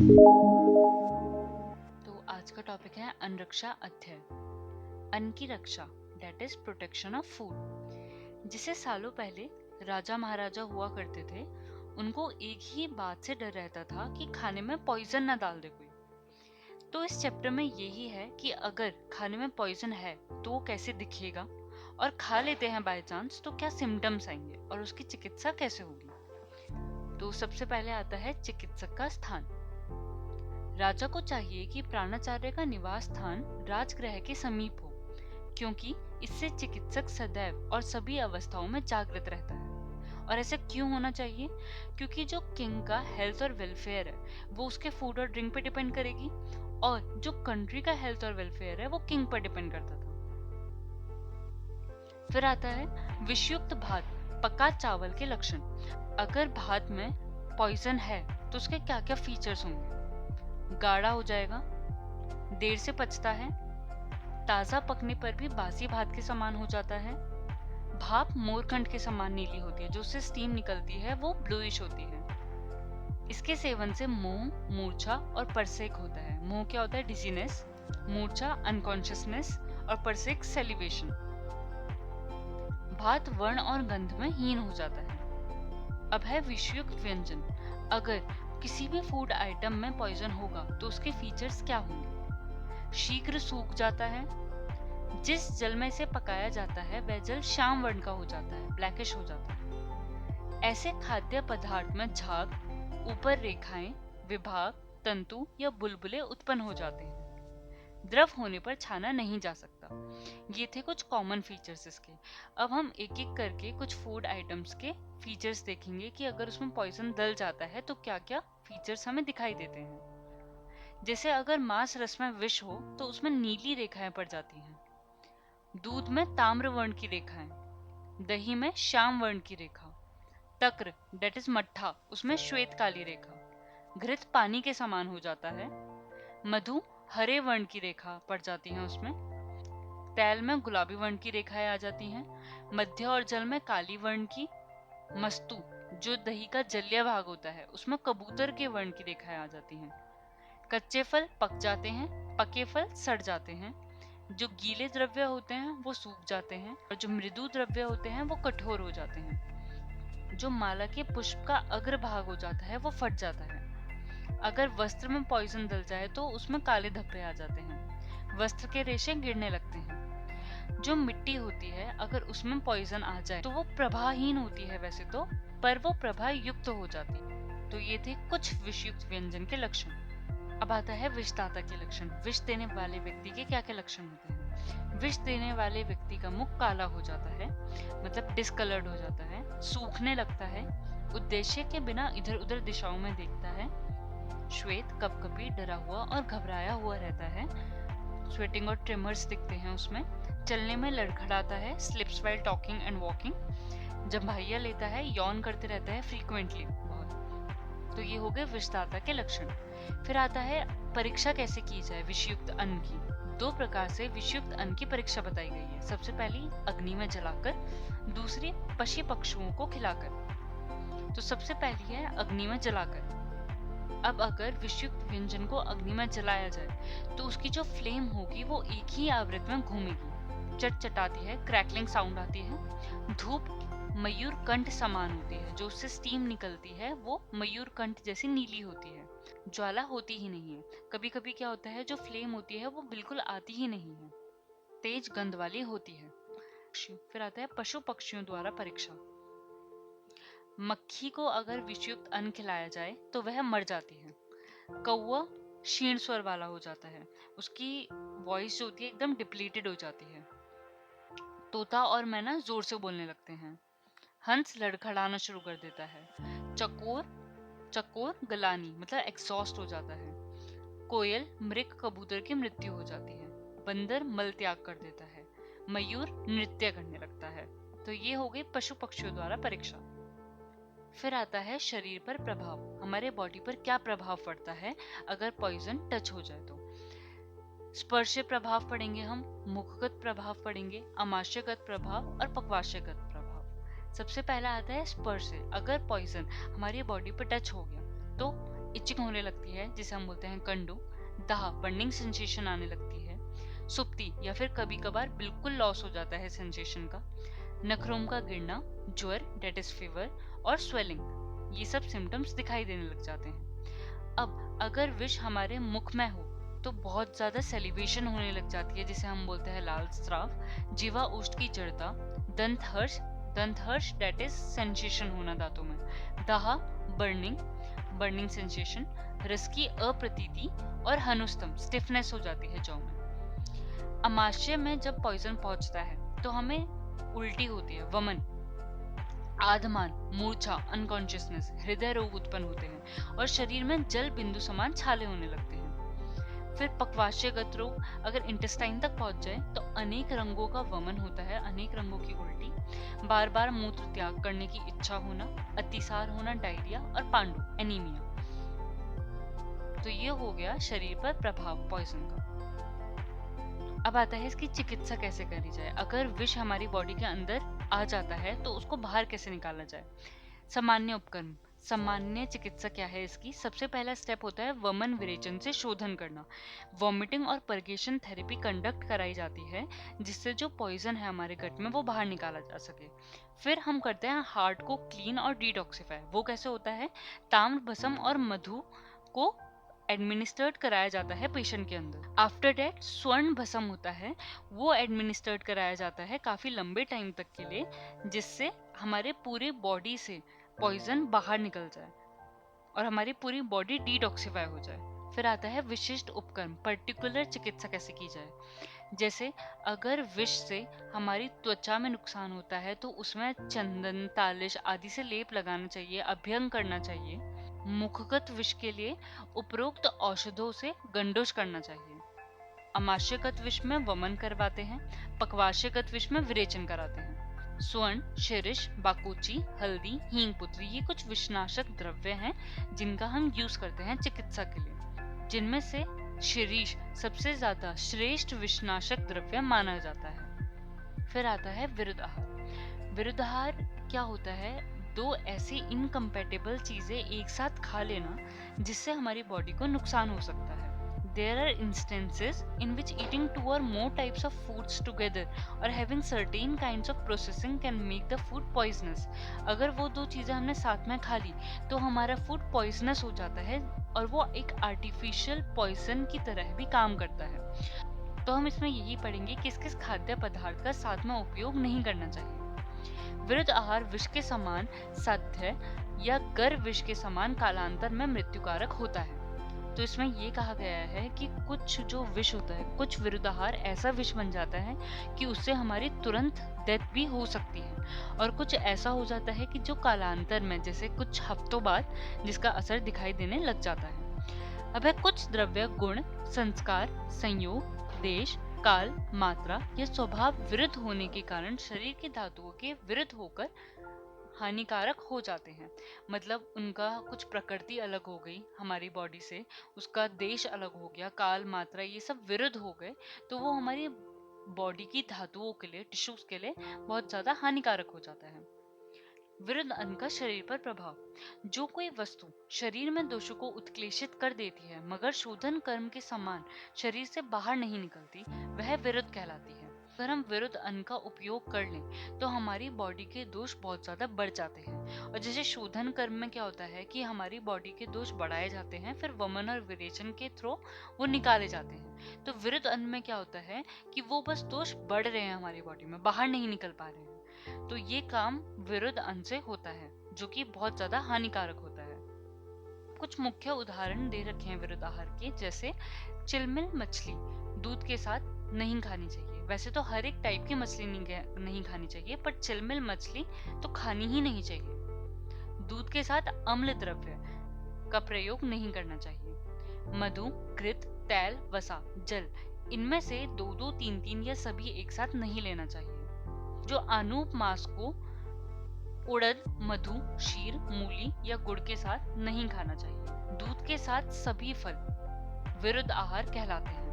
तो आज का टॉपिक है अनरक्षा अध्याय। अन्न की रक्षा, that is protection of food. जिसे सालों पहले राजा महाराजा हुआ करते थे, उनको एक ही बात से डर रहता था कि खाने में पॉइजन न डाल दे कोई। तो इस चैप्टर में यही है कि अगर खाने में पॉइजन है तो वो कैसे दिखेगा, और खा लेते हैं बाय चांस तो क्या सिम्टम्स आएंगे और उसकी चिकित्सा कैसे होगी। तो सबसे पहले आता है चिकित्सक का स्थान। राजा को चाहिए कि प्राणाचार्य का निवास स्थान राजगृह के समीप हो, क्योंकि इससे चिकित्सक सदैव और सभी अवस्थाओं में जागृत रहता है। और ऐसा क्यों होना चाहिए? क्योंकि जो किंग का हेल्थ और वेलफेयर है वो उसके फूड और ड्रिंक पे डिपेंड करेगी, और जो कंट्री का हेल्थ और वेलफेयर है वो किंग पर डिपेंड करता था। फिर आता है विषयुक्त भात, पका चावल के लक्षण। अगर भात में पॉइजन है तो उसके क्या क्या फीचर्स होंगे? गाढ़ा हो जाएगा, देर से पचता है, ताजा पकने पर भी बासी भात के समान हो जाता है, भाप मोरकंड के समान नीली होती है, जो उससे स्टीम निकलती है वो ब्लूइश होती है। इसके सेवन से मोह, मूर्छा और परसेक होता है। मोह क्या होता है? डिजीनेस, मूर्छा अनकॉन्शियसनेस, और परसेक सेलिवेशन। भात वर्ण और गंध में हीन हो जाता है। अब है विषयुक्त व्यंजन। अगर किसी भी फूड आइटम में पॉइजन होगा तो उसके फीचर्स क्या होंगे? शीघ्र सूख जाता है, जिस जल में इसे पकाया जाता है वह जल श्याम वर्ण का हो जाता है, ब्लैकिश हो जाता है। ऐसे खाद्य पदार्थ में झाग, ऊपर रेखाएं, विभाग, तंतु या बुलबुले उत्पन्न हो जाते हैं। द्रव होने पर छाना नहीं जा सकता। ये थे कुछ कॉमन फीचर्स इसके। अब हम एक एक करके कुछ फूड आइटम्स के फीचर्स देखेंगे कि अगर उसमें पॉइजन डल जाता है तो क्या क्या फीचर्स हमें दिखाई देते हैं। जैसे अगर मांस रस में विष हो तो उसमें नीली रेखाएं पड़ जाती हैं, दूध में ताम्र वर्ण की रेखाएं, दही में श्याम वर्ण की रेखा, तक्र डेट इज मट्ठा, उसमें श्वेत काली रेखा, घृत पानी के समान हो जाता है, मधु हरे वर्ण की रेखा पड़ जाती है उसमें, तैल में गुलाबी वर्ण की रेखाएं आ जाती हैं, मध्य और जल में काली वर्ण की, मस्तु जो दही का जलीय भाग होता है उसमें कबूतर के वर्ण की रेखाएं आ जाती हैं। कच्चे फल पक जाते हैं, पके फल सड़ जाते हैं, जो गीले द्रव्य होते हैं वो सूख जाते हैं, और जो मृदु द्रव्य होते हैं वो कठोर हो जाते हैं। जो माला के पुष्प का अग्र भाग हो जाता है वो फट जाता है। अगर वस्त्र में पॉइजन डल जाए तो उसमें काले धब्बे आ जाते हैं, वस्त्र के रेशे गिरने लगते हैं। जो मिट्टी होती है अगर उसमें पॉइजन आ जाए तो वो प्रभाहीन होती है वैसे तो, पर वो प्रभा युक्त हो जाती है। तो ये थे कुछ विषयुक्त व्यंजन के लक्षण। अब आता है विषदाता के लक्षण। विष देने वाले व्यक्ति के क्या क्या लक्षण होते हैं? विष देने वाले व्यक्ति का मुख काला हो जाता है, मतलब डिस्कलर्ड हो जाता है, सूखने लगता है, उद्देश्य के बिना इधर उधर दिशाओं में देखता है, श्वेत, कपकपी, डरा हुआ और घबराया हुआ रहता है, स्वेटिंग और ट्रिमर्स दिखते हैं उसमें, चलने में लड़खड़ाता है, slips while talking and walking, जम्भाइया लेता है, यौन करते रहता है फ्रीक्वेंटली बहुत। तो ये हो गए विषदाता के लक्षण। फिर आता है परीक्षा कैसे की जाए विषयुक्त अन्न की। दो प्रकार से विषयुक्त अन्न की परीक्षा बताई गई है। सबसे पहली अग्नि में जलाकर, दूसरी पशु पक्षुओं को खिलाकर। तो सबसे पहली है अग्नि में जलाकर। अब अगर विषयुक्त व्यंजन को अग्नि में जलाया जाए तो उसकी जो फ्लेम होगी वो एक ही आवृत्ति में घूमेगी, चटचटाती है, क्रैकलिंग साउंड आती है, धूप मयूर कंठ समान होती है, जो उससे स्टीम निकलती है वो मयूर कंठ जैसी नीली होती है, ज्वाला होती ही नहीं है। कभी कभी क्या होता है जो फ्लेम होती है वो बिल्कुल आती ही नहीं है, तेज गंध वाली होती है। फिर आता है पशु पक्षियों द्वारा परीक्षा। मक्खी को अगर विषयुक्त अन्न खिलाया जाए तो वह मर जाती है। कौवा क्षीण स्वर वाला हो जाता है, उसकी वॉइस जो होती है एकदम डिप्लीटेड हो जाती है। तोता और मैना जोर से बोलने लगते हैं। हंस लड़खड़ाना शुरू कर देता है। चकोर चकोर गलानी मतलब एग्जॉस्ट हो जाता है। कोयल मृग कबूतर की मृत्यु हो जाती है। बंदर मल त्याग कर देता है। मयूर नृत्य करने लगता है। तो ये हो गई पशु पक्षियों द्वारा परीक्षा। फिर आता है शरीर पर प्रभाव। हमारे बॉडी पर क्या प्रभाव पड़ता है अगर पॉइजन टच हो जाए तो? स्पर्श प्रभाव पड़ेंगे हम, मुखगत प्रभाव पड़ेंगे, आमाशयगत प्रभाव और पक्वाशयगत प्रभाव। सबसे पहला आता है स्पर्श से। अगर पॉइजन हमारी बॉडी पर टच हो गया तो इचिंग होने लगती है जिसे हम बोलते हैं कंडू, दाह बर्निंग सेंसेशन आने लगती है, सुप्ति या फिर कभी कभार बिल्कुल लॉस हो जाता है सेंसेशन का, नखरों का गिरना, ज्वर डेट इज फीवर और स्वेलिंग, ये सब सिम्टम्स दिखाई देने लग जाते हैं। अब अगर विष हमारे मुख में हो तो बहुत ज्यादा सेलिब्रेशन होने लग जाती है जिसे हम बोलते हैं लाल स्राव, जीवा ओष्ठ की जड़ता, दंत हर्ष डेट इज सेंसेशन होना दांतों में, दाह बर्निंग बर्निंग सेंसेशन, रस की अप्रतीति और हनुस्तम स्टिफनेस हो जाती है जौ में। अमाशय में जब पॉइजन पहुंचता है तो हमें उल्टी होती है, वमन, आधमान, मूर्छा, अनकॉन्शियसनेस, हृदय रोग उत्पन्न होते हैं और शरीर में जल बिंदु समान छाले होने लगते हैं। फिर पक्वाशयगत रोग अगर इंटेस्टाइन तक पहुंच जाए तो अनेक रंगों का वमन होता है, अनेक रंगों की उल्टी, बार बार मूत्र त्याग करने की इच्छा होना, अतिसार होना, डायरिया और पांडु एनीमिया। तो ये हो गया शरीर पर प्रभाव पॉइजन का। अब आता है इसकी चिकित्सा कैसे करी जाए। अगर विष हमारी बॉडी के अंदर आ जाता है तो उसको बाहर कैसे निकाला जाए। सामान्य उपकरण, सामान्य चिकित्सा क्या है इसकी। सबसे पहला स्टेप होता है वमन विरेचन से शोधन करना। वॉमिटिंग और परगेशन थेरेपी कंडक्ट कराई जाती है जिससे जो पॉइजन है हमारे गट में वो बाहर निकाला जा सके। फिर हम करते हैं हार्ट को क्लीन और डिटॉक्सिफाई। वो कैसे होता है, ताम्र भस्म और मधु को एडमिनिस्ट्रेट कराया जाता है पेशेंट के अंदर। आफ्टर डेट स्वर्ण भस्म होता है, वो एडमिनिस्ट्रेट कराया जाता है काफी लंबे टाइम तक के लिए, जिससे हमारे पूरे बॉडी से पॉइजन बाहर निकल जाए और हमारी पूरी बॉडी डिटॉक्सिफाई हो जाए। फिर आता है विशिष्ट उपकरण, पर्टिकुलर चिकित्सा कैसे की जाए। जैसे अगर विष से हमारी त्वचा में नुकसान होता है तो उसमें चंदन, तालिश आदि से लेप लगाना चाहिए, अभ्यंग करना चाहिए। मुखगत विष के लिए उपरोक्त औषधों से गंडोश करना चाहिए। अमाशयगत विष में वमन करवाते हैं, पक्वाशयगत विष में विरेचन कराते हैं। स्वर्ण, शिरीष, बाकुची, हल्दी, हींग पुत्री ये कुछ विषनाशक द्रव्य हैं जिनका हम यूज करते हैं चिकित्सा के लिए, जिनमें से शिरीष सबसे ज्यादा श्रेष्ठ विषनाशक द्रव्य माना जाता है। फिर आता है विरुद्ध आहार। विरुद्ध आहार क्या होता है, दो ऐसी इनकम्पैटिबल चीजें एक साथ खा लेना जिससे हमारी बॉडी को नुकसान हो सकता है। There are instances in which eating 2 or more types of foods together or having certain kinds of processing can make the food poisonous. अगर वो दो चीजें हमने साथ में खा ली तो हमारा फूड पॉइजनस हो जाता है और वो एक आर्टिफिशियल पॉइजन की तरह भी काम करता है। तो हम इसमें यही पढ़ेंगे किस किस खाद्य पदार्थ का साथ में उपयोग नहीं करना चाहिए। विरुद्ध आहार विष के समान साध्य या गर विष के समान कालांतर में मृत्युकारक होता है। तो इसमें ये कहा गया है कि कुछ जो विष होता है, कुछ विरुद्धाहार ऐसा विष बन जाता है कि उससे हमारी तुरंत डेथ भी हो सकती है और कुछ ऐसा हो जाता है कि जो कालांतर में जैसे कुछ हफ्तों बाद जिसका असर दिखाई देने लग जाता है। अब है कुछ द्रव्य गुण, संस्कार, संयोग, देश, काल, मात्रा या स्वभाव विरुद्ध होने के कारण शरीर की धातुओं के विरुद्ध होकर हानिकारक हो जाते हैं। मतलब उनका कुछ प्रकृति अलग हो गई हमारी बॉडी से, उसका देश अलग हो गया, काल, मात्रा ये सब विरुद्ध हो गए तो वो हमारी बॉडी की धातुओं के लिए, टिश्यूज के लिए बहुत ज्यादा हानिकारक हो जाता है। विरुद्ध अन्न का शरीर पर प्रभाव। जो कोई वस्तु शरीर में दोषों को उत्क्लेशित कर देती है मगर शोधन कर्म के समान शरीर से बाहर नहीं निकलती, वह विरुद्ध कहलाती है। अगर हम विरुद्ध अन्न का उपयोग कर लें तो हमारी बॉडी के दोष बहुत ज्यादा बढ़ जाते हैं। और जैसे शोधन कर्म में क्या होता है कि हमारी बॉडी के दोष बढ़ाए जाते हैं, फिर वमन और विरेचन के थ्रू वो निकाले जाते हैं। तो विरुद्ध अन्न में क्या होता है कि वो बस दोष बढ़ रहे हैं हमारी बॉडी में, बाहर नहीं निकल पा रहे हैं। तो ये काम विरुद्ध अन्न से होता है जो कि बहुत ज्यादा हानिकारक होता है। कुछ मुख्य उदाहरण दे रखे हैं विरुद्ध आहार के, जैसे चिलमिल मछली दूध के साथ नहीं खानी चाहिए। वैसे तो हर एक टाइप की मछली नहीं खानी चाहिए, पर चिलमिल मछली तो खानी ही नहीं चाहिए। दूध के साथ अम्ल द्रव्य का प्रयोग नहीं करना चाहिए। मधु, घृत, तेल, वसा, जल इनमें से 2-2, 3-3 या सभी एक साथ नहीं लेना चाहिए। जो अनूप मांस को उड़द, मधु, शीर, मूली या गुड़ के साथ नहीं खाना चाहिए। दूध के साथ सभी फल विरुद्ध आहार कहलाते हैं।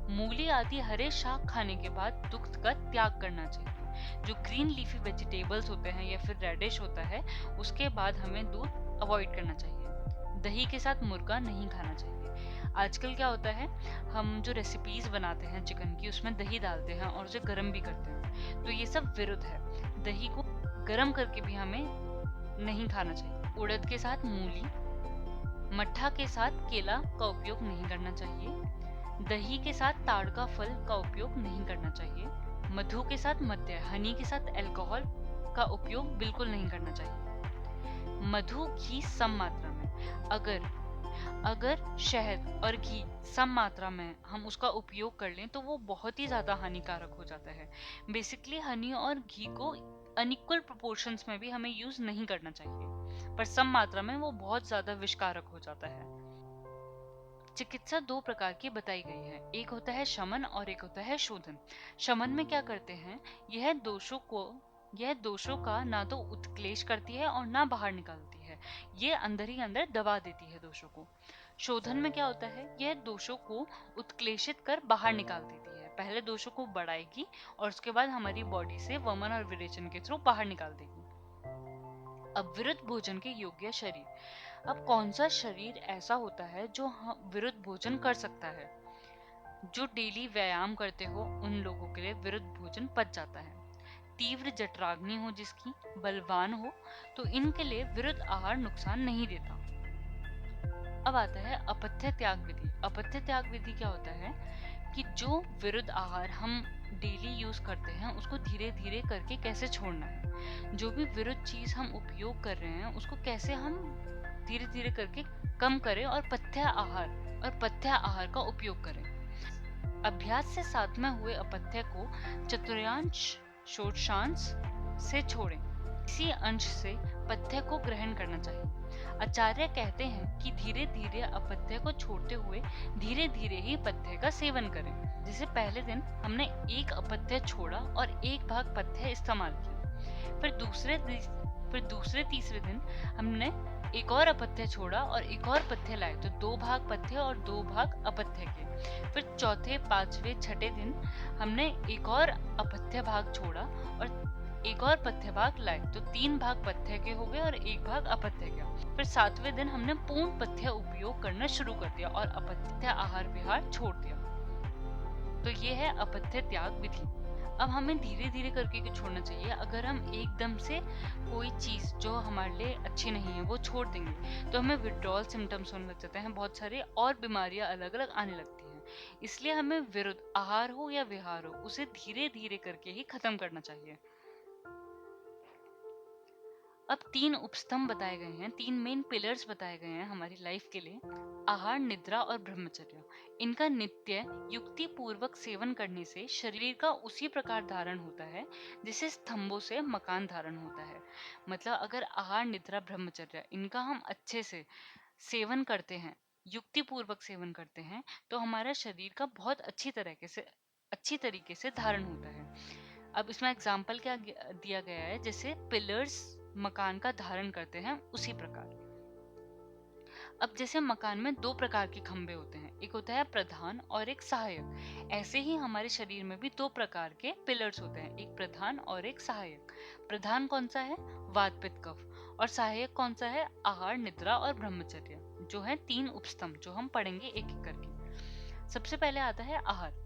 मूली आदि हरे शाक खाने के बाद दुग्ध का त्याग करना चाहिए। जो ग्रीन लीफी वेजिटेबल्स होते हैं या फिर रेडिश होता है उसके बाद हमें दूध अवॉइड करना चाहिए। दही के साथ मुर्गा नहीं खाना चाहिए। आजकल क्या होता है, हम जो रेसिपीज बनाते हैं चिकन की उसमें दही डालते हैं और उसे गर्म भी करते हैं, तो ये सब विरुद्ध है। दही को गर्म करके भी हमें नहीं खाना चाहिए। उड़द के साथ मूली, मट्ठा के साथ केला का उपयोग नहीं करना चाहिए। दही के साथ ताड़ का फल का उपयोग नहीं करना चाहिए। मधु के साथ मद्य, हनी के साथ अल्कोहल का उपयोग बिल्कुल नहीं करना चाहिए। मधु घी सम मात्रा में, अगर अगर शहद और घी सम मात्रा में हम उसका उपयोग कर लें तो वो बहुत ही ज्यादा हानिकारक हो जाता है। बेसिकली हनी और घी को अनइक्वल प्रोपोर्शंस में भी हमें यूज नहीं करना चाहिए, पर सम मात्रा में वो बहुत ज्यादा विषकारक हो जाता है। चिकित्सा दो प्रकार की बताई गई है, एक होता है शमन और एक होता है शोधन। शमन में क्या करते हैं, यह दोषों का ना तो उत्क्लेश करती है और ना बाहर निकालती है, ये अंदर ही अंदर दबा देती है दोषों को। शोधन में क्या होता है, यह दोषों को उत्क्लेशित कर बाहर निकाल देती है। पहले दोषों को बढ़ाएगी और उसके बाद हमारी बॉडी से वमन और विरेचन के थ्रू बाहर निकाल देगी। अब विरुद्ध भोजन के योग्य शरीर। अब कौन सा शरीर ऐसा होता है जो विरुद्ध भोजन कर सकता है? जो डेली व्यायाम करते हो उन लोगों के लिए विरुद्ध भोजन पच जाता है। तीव्र जठराग्नि हो जिसकी, बलवान हो, तो इनके लिए विरुद्ध आहार नुकसान नहीं देता। अब आता है अपथ्य त्याग विधि। अपथ्य त्याग विधि क्या होता है कि जो विरुद्ध आहार हम डेली यूज करते हैं उसको धीरे धीरे करके कैसे छोड़ना है। जो भी विरुद्ध चीज हम उपयोग कर रहे हैं उसको कैसे हम धीरे धीरे करके कम करें और पथ्य आहार का उपयोग करें। अभ्यास से साथ में हुए अपथ्य को चतुर्थांश षोडशांश से छोड़ें। इसी अंश से पथ्य को ग्रहण करना चाहिए। आचार्य कहते हैं कि धीरे धीरे अपथ्य को छोड़ते हुए धीरे धीरे ही पथ्य का सेवन करें। जैसे पहले दिन हमने एक अपथ्य छोड़ा और एक भाग पथ्य इस्तेमाल किया, फिर दूसरे तीसरे दिन हमने एक और अपथ्य छोड़ा और एक और पथ्य लाए, तो 2 भाग पथ्य और 2 भाग अपथ्य के। फिर चौथे, पांचवे, छठे दिन हमने एक और अपथ्य भाग छोड़ा और एक और पथ्य भाग लाए, तो 3 भाग पथ्य के हो गए और 1 भाग अपथ्य का। फिर 7वें दिन हमने पूर्ण पथ्य उपयोग करना शुरू कर दिया और अपथ्य आहार विहार छोड़ दिया। तो ये है अपथ्य त्याग विधि। अब हमें धीरे धीरे करके क्यों छोड़ना चाहिए? अगर हम एकदम से कोई चीज जो हमारे लिए अच्छी नहीं है वो छोड़ देंगे तो हमें विड्रॉल सिम्टम्स होने लग जाते हैं, बहुत सारे और बीमारियां अलग अलग आने लगती हैं। इसलिए हमें विरुद्ध आहार हो या विहार हो उसे धीरे धीरे करके ही खत्म करना चाहिए। अब 3 उपस्तंभ बताए गए हैं, 3 मेन पिलर्स बताए गए हैं हमारी लाइफ के लिए, आहार, निद्रा और ब्रह्मचर्य। इनका नित्य युक्ति पूर्वक सेवन करने से शरीर का उसी प्रकार धारण होता है जैसे स्तंभों से मकान धारण होता है। मतलब अगर आहार, निद्रा, ब्रह्मचर्य इनका हम अच्छे से सेवन करते हैं, युक्ति पूर्वक सेवन करते हैं, तो हमारा शरीर का बहुत अच्छी तरीके से धारण होता है। अब इसमें एग्जाम्पल क्या दिया गया है, जैसे पिलर्स मकान का धारण करते हैं उसी प्रकार। अब जैसे मकान में 2 प्रकार के खंभे होते हैं, एक होता है प्रधान और एक सहायक। ऐसे ही हमारे शरीर में भी 2 प्रकार के पिलर्स होते हैं, एक प्रधान और एक सहायक। प्रधान कौन सा है? वात, पित्त, कफ। और सहायक कौन सा है? आहार, निद्रा और ब्रह्मचर्य, जो है 3 उपस्तंभ जो हम पढ़ेंगे एक एक करके। सबसे पहले आता है आहार।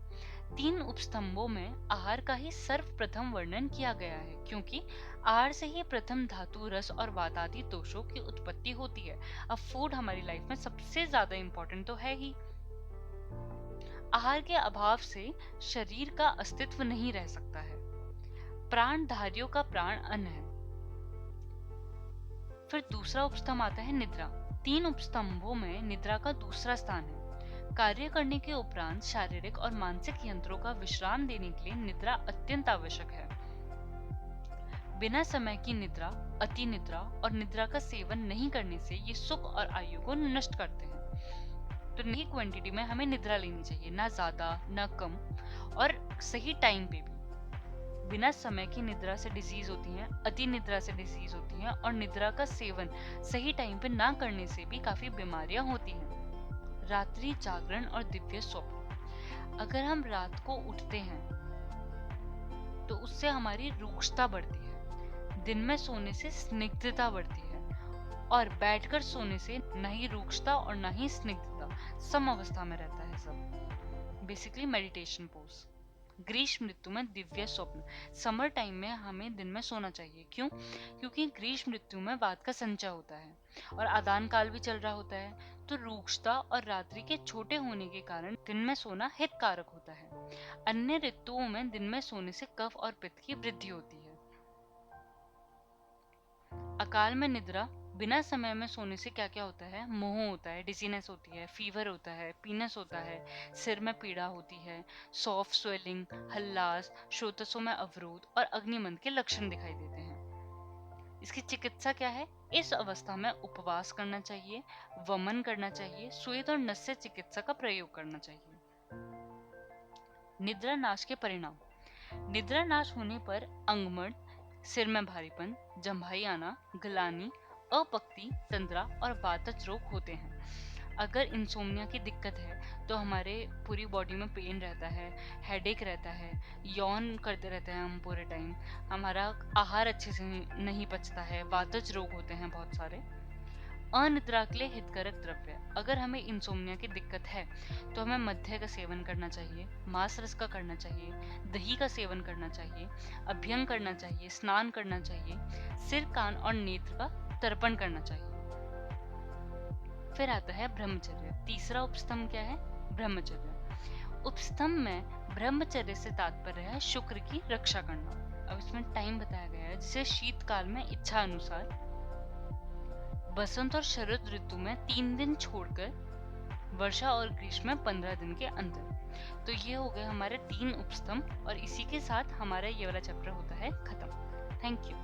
3 उपस्तंभों में आहार का ही सर्वप्रथम वर्णन किया गया है, क्योंकि आहार से ही प्रथम धातु, रस और वातादि दोषों की उत्पत्ति होती है। अब फूड हमारी लाइफ में सबसे ज्यादा इंपॉर्टेंट तो है ही। आहार के अभाव से शरीर का अस्तित्व नहीं रह सकता है। प्राणधारियों का प्राण अन्न है। फिर दूसरा उपस्तंभ आता है निद्रा। 3 उपस्तंभों में निद्रा का दूसरा स्थान है। कार्य करने के उपरांत शारीरिक और मानसिक यंत्रों का विश्राम देने के लिए निद्रा अत्यंत आवश्यक है। बिना समय की निद्रा, अति निद्रा और निद्रा का सेवन नहीं करने से ये सुख और आयु को नष्ट करते हैं। तो नहीं क्वांटिटी में हमें निद्रा लेनी चाहिए, ना ज्यादा ना कम, और सही टाइम पे भी। बिना समय की निद्रा से डिजीज होती है, अति निद्रा से डिजीज होती है, और निद्रा का सेवन सही टाइम पे ना करने से भी काफी बीमारियां होती हैं। रात्रि जागरण और दिव्य स्वप्न। अगर हम रात को उठते हैं तो उससे हमारी रूक्षता बढ़ती है, दिन में सोने से स्निग्धता बढ़ती है और बैठकर सोने से न ही रूक्षता और न ही स्निग्धता, सम अवस्था में रहता है सब। Basically meditation pose. ग्रीष्म ऋतु में दिव्य स्वप्न। समर टाइम में हमें दिन में सोना चाहिए। क्यों? क्योंकि ग्रीष्म ऋतु में वात का संचय होता है और आदान काल भी चल रहा होता है, तो रूक्षता और रात्रि के छोटे होने के कारण दिन में सोना हितकारक होता है। अन्य ऋतुओं में दिन में सोने से कफ और पित्त की वृद्धि होती है। अकाल में निद्रा बिना समय में सोने से क्या क्या होता है? मोह होता है, डिजीनेस होती है, फीवर होता है, पीनस होता है, सिर में पीड़ा होती है, सॉफ्ट स्वेलिंग, हल्लास, श्रोतसों में अवरोध और अग्निमंद के लक्षण दिखाई देते हैं। इसकी चिकित्सा क्या है? इस अवस्था में उपवास करना चाहिए, वमन करना चाहिए, श्वेत और नस्य चिकित्सा का प्रयोग करना चाहिए। निद्रा नाश के परिणाम। निद्रा नाश होने पर अंगमण, सिर में भारीपन, जम्भाई आना, गलानी, अपक्ति, तंद्रा और वातज रोग होते हैं। अगर इंसोम्निया की दिक्कत है तो हमारे पूरी बॉडी में पेन रहता है, हेडेक रहता है, यौन करते रहते हैं हम पूरे टाइम, हमारा आहार अच्छे से नहीं पचता है, वातज रोग होते हैं बहुत सारे। अनिद्रा के लिए हितकारक द्रव्य। अगर हमें इंसोम्निया की दिक्कत है तो हमें मद्य का सेवन करना चाहिए, मांस रस का करना चाहिए, दही का सेवन करना चाहिए, अभ्यंग करना चाहिए, स्नान करना चाहिए, सिर, कान और नेत्र का तर्पण करना चाहिए। फिर आता है ब्रह्मचर्य। तीसरा उपस्तंभ क्या है? ब्रह्मचर्य। उपस्तंभ में ब्रह्मचर्य से तात्पर्य है शुक्र की रक्षा करना। अब इसमें टाइम बताया गया है, जिसे शीतकाल में इच्छा अनुसार, बसंत और शरद ऋतु में 3 दिन छोड़कर, वर्षा और ग्रीष्म में 15 दिन के अंतर। तो ये हो गए हमारे 3 उपस्तंभ और इसी के साथ हमारा ये वाला चैप्टर होता है खत्म। Thank you.